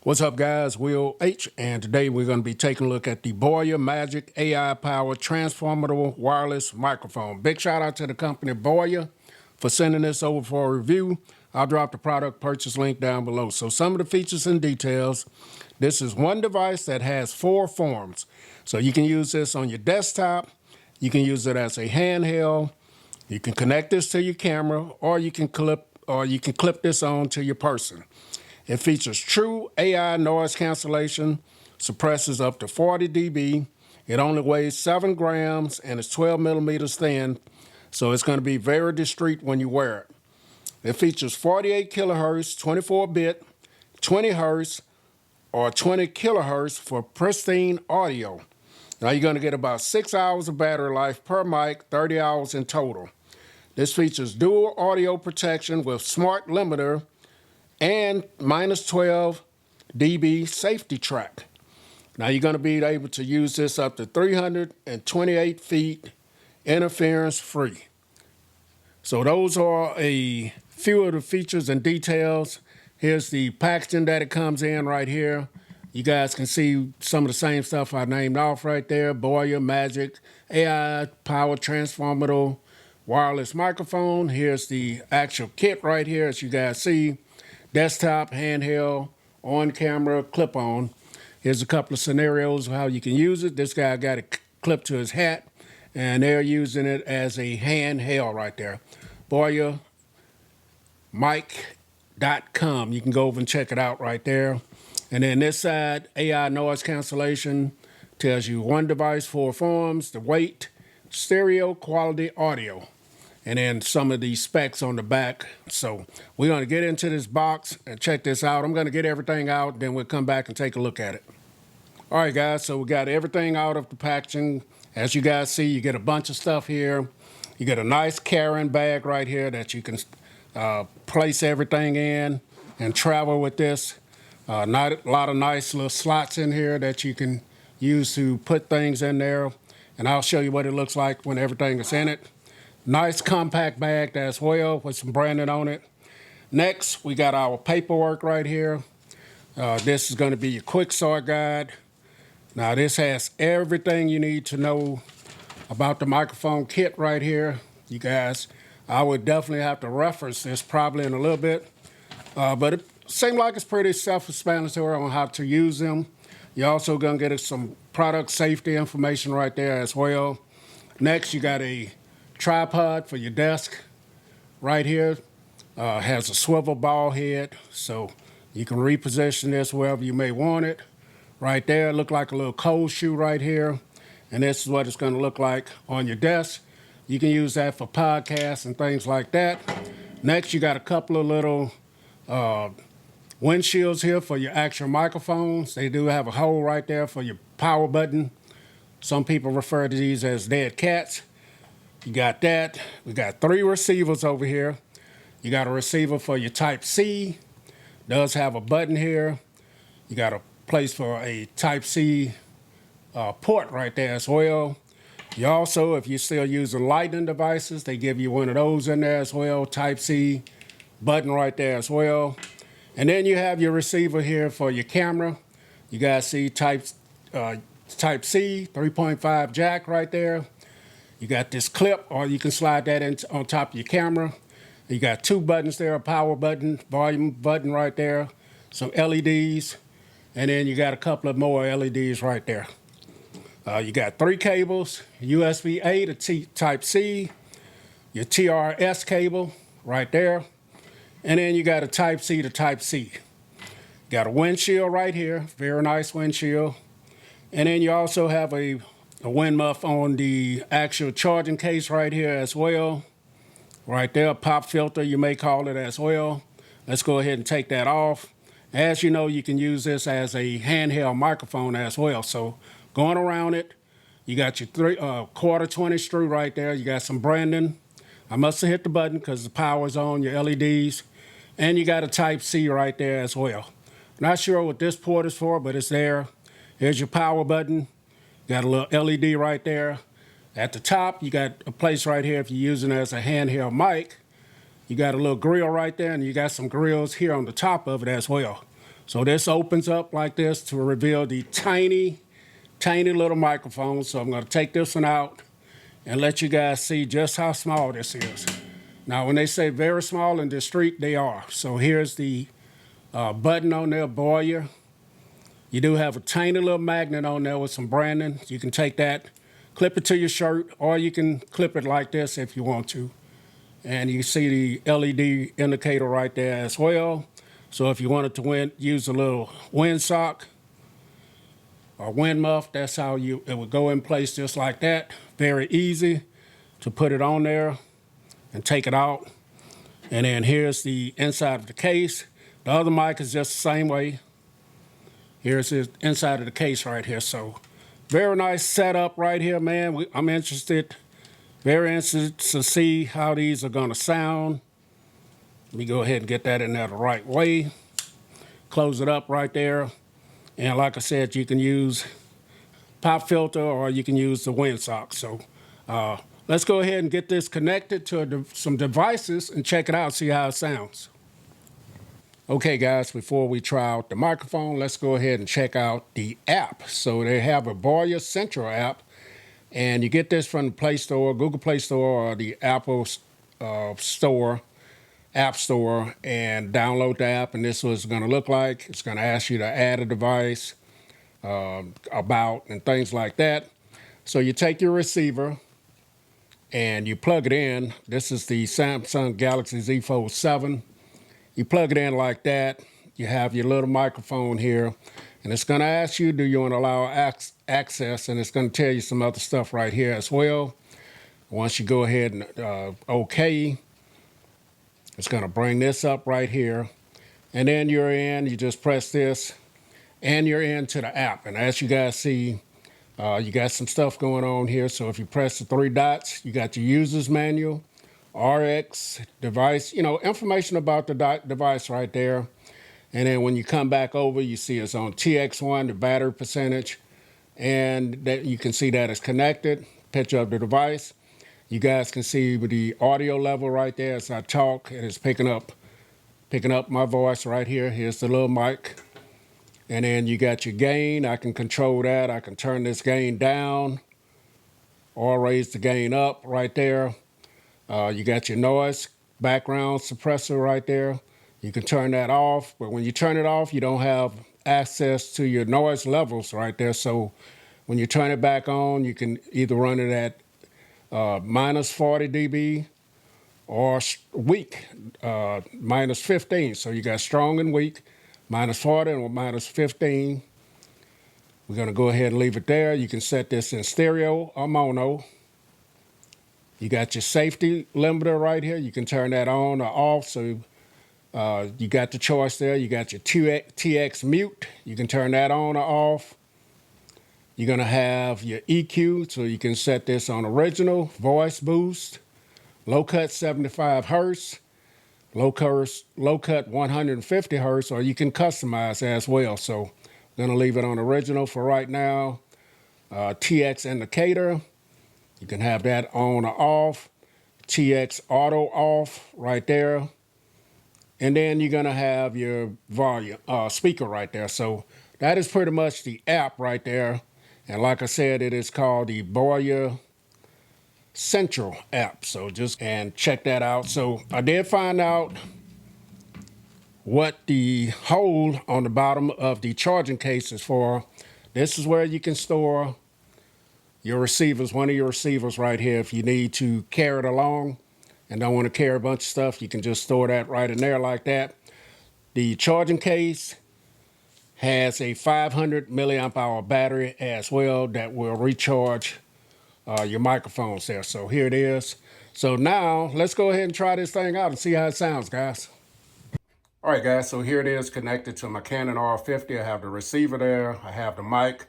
What's up, guys? Will H, and today we're going to be taking a look at the BOYA Magic AI powered transformable wireless microphone. Big shout out to the company BOYA for sending this over for a review. I'll drop the product purchase link down below. So some of the features and details. This is one device that has 4 forms. So you can use this on your desktop, you can use it as a handheld, you can connect this to your camera, or you can clip this on to your person. It features true AI noise cancellation, suppresses up to 40 dB. It only weighs 7 grams and is 12 millimeters thin, so it's going to be very discreet when you wear it. It features 48 kilohertz, 24-bit, 20 hertz, or 20 kilohertz for pristine audio. Now you're going to get about 6 hours of battery life per mic, 30 hours in total. This features dual audio protection with smart limiter and minus 12 dB safety track. Now you're going to be able to use this up to 328 feet interference free. So those are a few of the features and details. Here's the packaging that it comes in right here. You guys can see some of the same stuff I named off right there. BOYA Magic AI powered transformable wireless microphone. Here's the actual kit right here, as you guys see. Desktop, handheld, on camera, clip on. Here's a couple of scenarios of how you can use it. This guy got it clipped to his hat, and they're using it as a handheld right there. BOYAMic.com. You can go over and check it out right there. And then this side, AI noise cancellation, tells you one device, 4 forms, the weight, stereo quality audio, and then some of the specs on the back. So we're going to get into this box and check this out. I'm going to get everything out, then we'll come back and take a look at it. All right, guys, so we got everything out of the packaging. As you guys see, you get a bunch of stuff here. You get a nice carrying bag right here that you can place everything in and travel with this. Not a lot of nice little slots in here that you can use to put things in there. And I'll show you what it looks like when everything is in it. Nice compact bag as well with some branding on it. Next, we got our paperwork right here. This is going to be your quick start guide. Now, this has everything you need to know about the microphone kit right here. You guys, I would definitely have to reference this probably in a little bit. But it seems like it's pretty self-explanatory on how to use them. You're also going to get some product safety information right there as well. Next, you got a tripod for your desk right here. Has a swivel ball head, so you can reposition this wherever you may want it. Right there, look like a little cold shoe right here. And this is what it's going to look like on your desk. You can use that for podcasts and things like that. Next, you got a couple of little windshields here for your actual microphones. They do have a hole right there for your power button. Some people refer to these as dead cats. You got that. We got 3 receivers over here. You got a receiver for your Type-C. Does have a button here. You got a place for a Type-C port right there as well. You also, if you're still using Lightning devices, they give you one of those in there as well. Type-C button right there as well. And then you have your receiver here for your camera. You guys see Type-C 3.5 jack right there. You got this clip, or you can slide that in on top of your camera. You got 2 buttons there, a power button, volume button right there, some LEDs, and then you got a couple of more LEDs right there. You got 3 cables, USB-A to Type-C, your TRS cable right there, and then you got a Type-C to Type-C. Got a windshield right here, very nice windshield. And then you also have a wind muff on the actual charging case right here as well. Right there, pop filter, you may call it as well. Let's go ahead and take that off. As you know, you can use this as a handheld microphone as well. So going around it, you got your 1/4-20 screw right there. You got some branding. I must have hit the button because the power's on, your LEDs. And you got a Type-C right there as well. Not sure what this port is for, but it's there. Here's your power button. Got a little LED right there. At the top, you got a place right here if you're using it as a handheld mic. You got a little grill right there, and you got some grills here on the top of it as well. So this opens up like this to reveal the tiny little microphone. So I'm going to take this one out and let you guys see just how small this is. Now, when they say very small and discreet, they are. So here's the button on there, BOYA. You do have a tiny little magnet on there with some branding. You can take that, clip it to your shirt, or you can clip it like this if you want to. And you see the LED indicator right there as well. So if you wanted to use a little wind sock or wind muff, that's how it would go in place just like that. Very easy to put it on there and take it out. And then here's the inside of the case. The other mic is just the same way. Here's the inside of the case right here. So very nice setup right here, man. I'm very interested to see how these are gonna sound. Let me go ahead and get that in there the right way. Close it up right there. And like I said, you can use pop filter or you can use the windsock. So let's go ahead and get this connected to some devices and check it out, see how it sounds. Okay, guys, before we try out the microphone, let's go ahead and check out the app. So they have a BOYA Central app, and you get this from the Play Store, Google Play Store, or the Apple Store, App Store, and download the app. And this is what it's going to look like. It's going to ask you to add a device, about, and things like that. So you take your receiver and you plug it in. This is the Samsung Galaxy Z Fold 7. You plug it in like that. You have your little microphone here, and it's going to ask you, do you want to allow access? And it's going to tell you some other stuff right here as well. Once you go ahead and OK, it's going to bring this up right here. And then you're in, you just press this, and you're into the app. And as you guys see, you got some stuff going on here. So if you press the three dots, you got your user's manual, RX, device, information about the device right there. And then when you come back over, you see it's on TX1, the battery percentage, and that you can see that it's connected, picture of the device. You guys can see the audio level right there as I talk. It is picking up my voice right here. Here's the little mic. And then you got your gain. I can control that. I can turn this gain down or raise the gain up right there. You got your noise background suppressor right there. You can turn that off, but when you turn it off, you don't have access to your noise levels right there. So when you turn it back on, you can either run it at minus 40 dB or weak, minus 15. So you got strong and weak, minus 40 and minus 15. We're going to go ahead and leave it there. You can set this in stereo or mono. You got your safety limiter right here. You can turn that on or off. So you got the choice there. You got your TX mute. You can turn that on or off. You're going to have your EQ. So you can set this on original, voice boost, low cut 75 hertz, low cut 150 hertz, or you can customize as well. So I'm going to leave it on original for right now. TX indicator. You can have that on or off. TX auto off right there. And then you're going to have your volume speaker right there. So that is pretty much the app right there. And like I said, it is called the BOYA Central app. So just check that out. So I did find out what the hole on the bottom of the charging case is for. This is where you can store your receivers, one of your receivers right here. If you need to carry it along and don't want to carry a bunch of stuff, you can just store that right in there like that. The charging case has a 500 milliamp hour battery as well that will recharge your microphones there. So here it is. So now let's go ahead and try this thing out and see how it sounds, guys. All right, guys, so here it is connected to my Canon R50. I have the receiver there. I have the mic,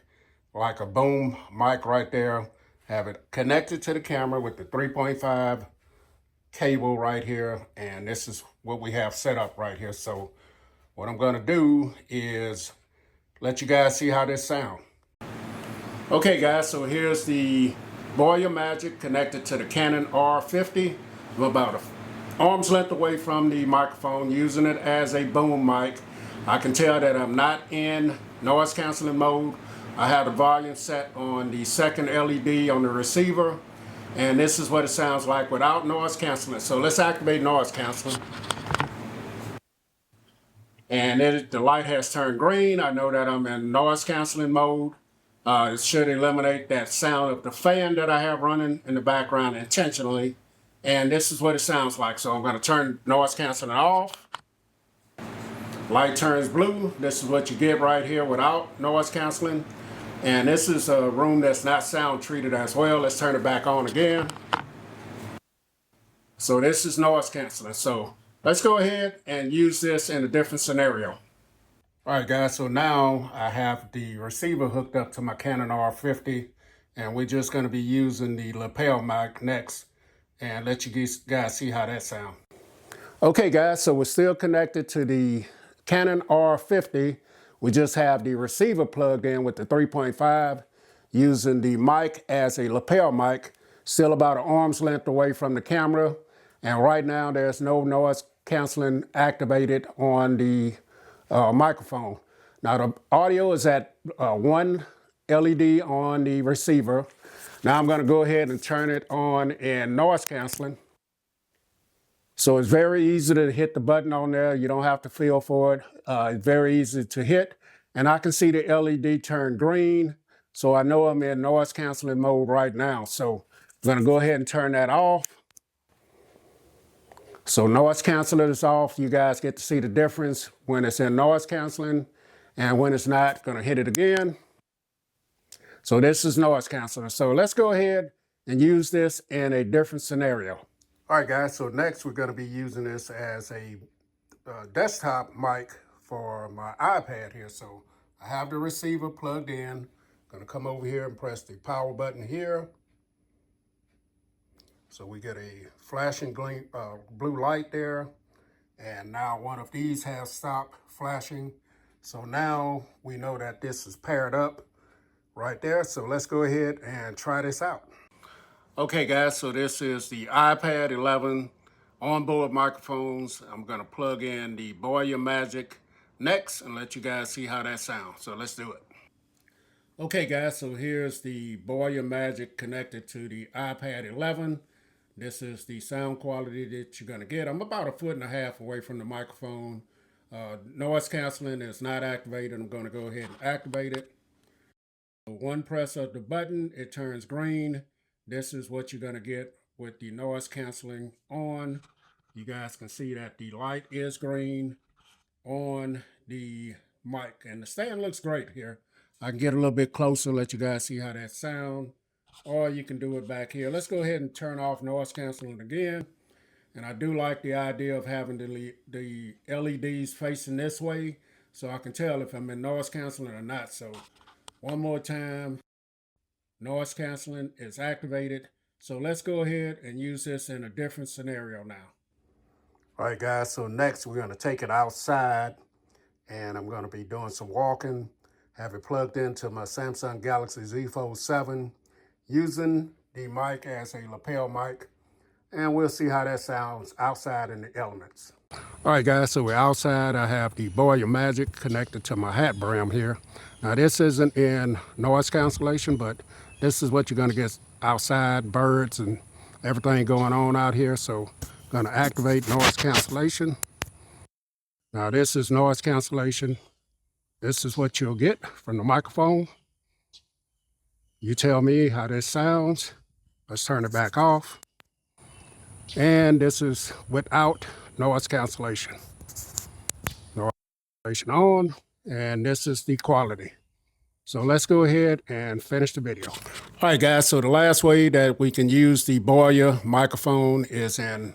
like a boom mic right there. Have it connected to the camera with the 3.5 cable right here. And this is what we have set up right here. So what I'm gonna do is let you guys see how this sounds. Okay, guys, so here's the BOYA Magic connected to the Canon R50. I'm about an arm's length away from the microphone, using it as a boom mic. I can tell that I'm not in noise canceling mode. I have the volume set on the second LED on the receiver, and this is what it sounds like without noise canceling. So let's activate noise canceling. And the light has turned green. I know that I'm in noise canceling mode. It should eliminate that sound of the fan that I have running in the background intentionally. And this is what it sounds like. So I'm going to turn noise canceling off. Light turns blue. This is what you get right here without noise canceling. And this is a room that's not sound treated as well. Let's turn it back on again. So this is noise canceling. So let's go ahead and use this in a different scenario. All right, guys, so now I have the receiver hooked up to my Canon R50, and we're just going to be using the lapel mic next and let you guys see how that sounds. Okay, guys, so we're still connected to the Canon R50. We just have the receiver plugged in with the 3.5, using the mic as a lapel mic, still about an arm's length away from the camera. And right now there's no noise canceling activated on the microphone. Now the audio is at one LED on the receiver. Now I'm going to go ahead and turn it on in noise canceling. So it's very easy to hit the button on there. You don't have to feel for it. It's very easy to hit. And I can see the LED turn green. So I know I'm in noise canceling mode right now. So I'm going to go ahead and turn that off. So noise canceling is off. You guys get to see the difference when it's in noise canceling and when it's not. Going to hit it again. So this is noise canceling. So let's go ahead and use this in a different scenario. All right, guys, so next we're going to be using this as a desktop mic for my iPad here. So I have the receiver plugged in. Going to come over here and press the power button here. So we get a flashing green, blue light there. And now one of these has stopped flashing. So now we know that this is paired up right there. So let's go ahead and try this out. Okay, guys, so this is the iPad 11 onboard microphones. I'm going to plug in the BOYA Magic next and let you guys see how that sounds. So let's do it. Okay, guys, so here's the BOYA Magic connected to the iPad 11. This is the sound quality that you're going to get. I'm about 1.5 feet away from the microphone. Noise canceling is not activated. I'm going to go ahead and activate it. One press of the button, it turns green. This is what you're going to get with the noise canceling on. You guys can see that the light is green on the mic, and the stand looks great here. I can get a little bit closer, let you guys see how that sounds, or you can do it back here. Let's go ahead and turn off noise canceling again. And I do like the idea of having the LEDs facing this way, so I can tell if I'm in noise canceling or not. So one more time. Noise canceling is activated. So let's go ahead and use this in a different scenario now. All right, guys, so next we're going to take it outside, and I'm going to be doing some walking, have it plugged into my Samsung Galaxy Z Fold 7, using the mic as a lapel mic, and we'll see how that sounds outside in the elements. All right, guys, so we're outside. I have the BOYA Magic connected to my hat brim here. Now, this isn't in noise cancellation, but this is what you're going to get outside, birds and everything going on out here. So I'm going to activate noise cancellation. Now, this is noise cancellation. This is what you'll get from the microphone. You tell me how this sounds. Let's turn it back off. And this is without noise cancellation. Noise cancellation on, and this is the quality. So let's go ahead and finish the video. All right, guys, so the last way that we can use the BOYA microphone is in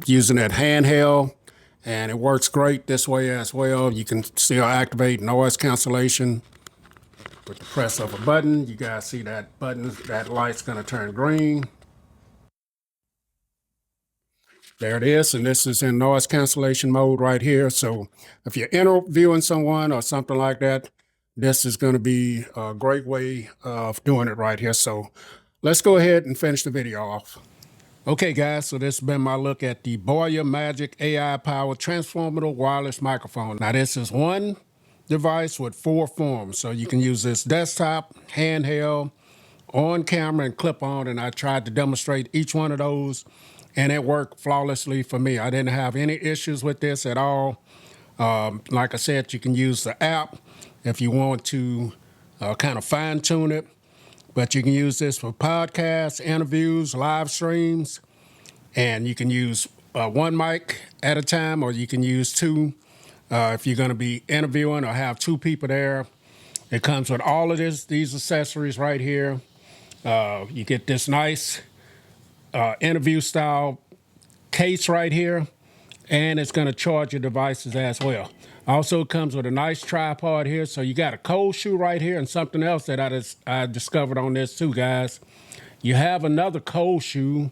using it handheld, and it works great this way as well. You can still activate noise cancellation with the press of a button. You guys see that button, that light's gonna turn green. There it is, and this is in noise cancellation mode right here. So if you're interviewing someone or something like that, this is going to be a great way of doing it right here. So let's go ahead and finish the video off. Okay, guys, so this has been my look at the BOYA Magic AI Powered Transformative Wireless Microphone. Now, this is one device with 4 forms, so you can use this desktop, handheld, on camera, and clip on, and I tried to demonstrate each one of those, and it worked flawlessly for me. I didn't have any issues with this at all. Like I said, you can use the app if you want to kind of fine-tune it. But you can use this for podcasts, interviews, live streams, and you can use one mic at a time, or you can use 2 if you're going to be interviewing or have 2 people there. It comes with all of these accessories right here. You get this nice interview-style case right here, and it's going to charge your devices as well. Also, it comes with a nice tripod here, so you got a cold shoe right here, and something else that I discovered on this too, guys. You have another cold shoe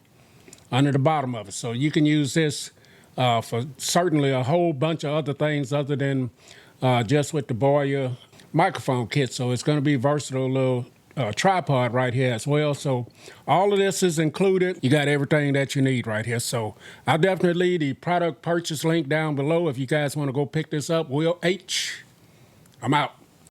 under the bottom of it, so you can use this for certainly a whole bunch of other things other than just with the BOYA microphone kit. So it's going to be versatile little tripod right here as well. So all of this is included. You got everything that you need right here. So I'll definitely leave the product purchase link down below if you guys want to go pick this up. Will H. I'm out.